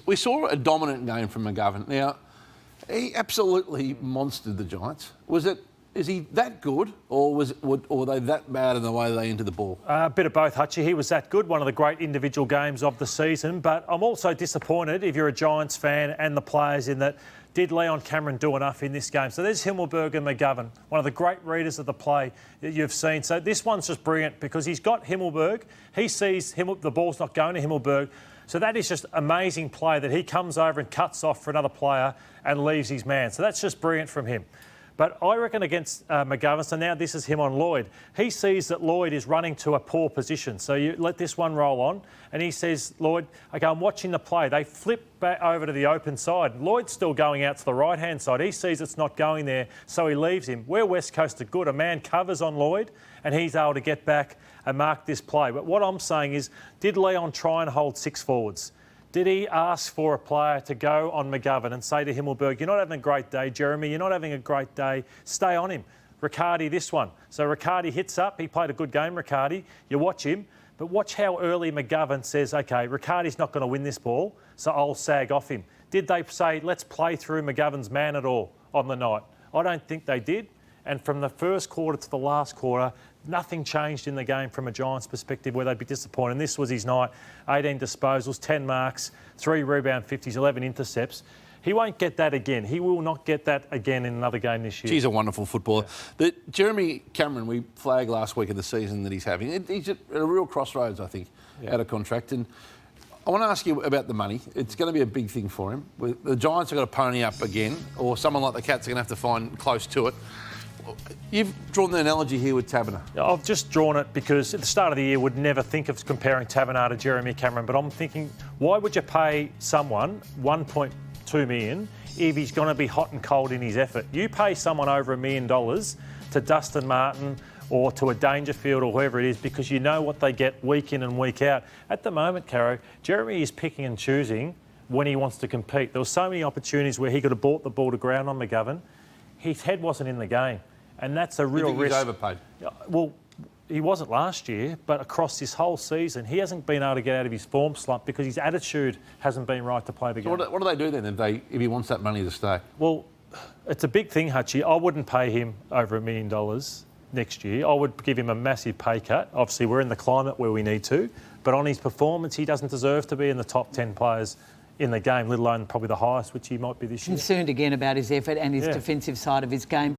We saw a dominant game from McGovern. Now, he absolutely monstered the Giants. Is he that good, or were they that bad in the way they entered the ball? A bit of both, Hutchie. He was that good, one of the great individual games of the season. But I'm also disappointed, if you're a Giants fan and the players, in that did Leon Cameron do enough in this game? So there's Himmelberg and McGovern, one of the great readers of the play that you've seen. So this one's just brilliant because he's got Himmelberg. He sees the ball's not going to Himmelberg. So that is just amazing play that he comes over and cuts off for another player and leaves his man. So that's just brilliant from him. But I reckon against McGovern, so now this is him on Lloyd. He sees that Lloyd is running to a poor position. So you let this one roll on and he says, Lloyd, okay, I'm watching the play. They flip back over to the open side. Lloyd's still going out to the right-hand side. He sees it's not going there, so he leaves him. We're West Coast are good. A man covers on Lloyd and he's able to get back and mark this play. But what I'm saying is, did Leon try and hold six forwards? Did he ask for a player to go on McGovern and say to Himmelberg, you're not having a great day, Jeremy, you're not having a great day, stay on him. Riccardi, this one. So Riccardi hits up. He played a good game, Riccardi. You watch him, but watch how early McGovern says, OK, Riccardi's not going to win this ball, so I'll sag off him. Did they say, let's play through McGovern's man at all on the night? I don't think they did. And from the first quarter to the last quarter, nothing changed in the game from a Giants perspective where they'd be disappointed. And this was his night. 18 disposals, 10 marks, 3 rebound 50s, 11 intercepts. He won't get that again. He will not get that again in another game this year. He's a wonderful footballer. Yeah. Jeremy Cameron, we flagged last week of the season that he's having. He's at a real crossroads, I think, out of contract. And I want to ask you about the money. It's going to be a big thing for him. The Giants are going to pony up again, or someone like the Cats are going to have to find close to it. You've drawn the analogy here with Taberner. I've just drawn it because at the start of the year would never think of comparing Taberner to Jeremy Cameron, but I'm thinking, why would you pay someone $1.2 million if he's going to be hot and cold in his effort? You pay someone over $1 million to Dustin Martin or to a Dangerfield or whoever it is because you know what they get week in and week out. At the moment, Caro, Jeremy is picking and choosing when he wants to compete. There were so many opportunities where he could have brought the ball to ground on McGovern. His head wasn't in the game. And that's a real risk. He's overpaid? Well, he wasn't last year, but across this whole season, he hasn't been able to get out of his form slump because his attitude hasn't been right to play the game. So what do they do then if he wants that money to stay? Well, it's a big thing, Hutchie. I wouldn't pay him over $1 million next year. I would give him a massive pay cut. Obviously, we're in the climate where we need to. But on his performance, he doesn't deserve to be in the top 10 players in the game, let alone probably the highest, which he might be this year. Concerned again about his effort and his defensive side of his game.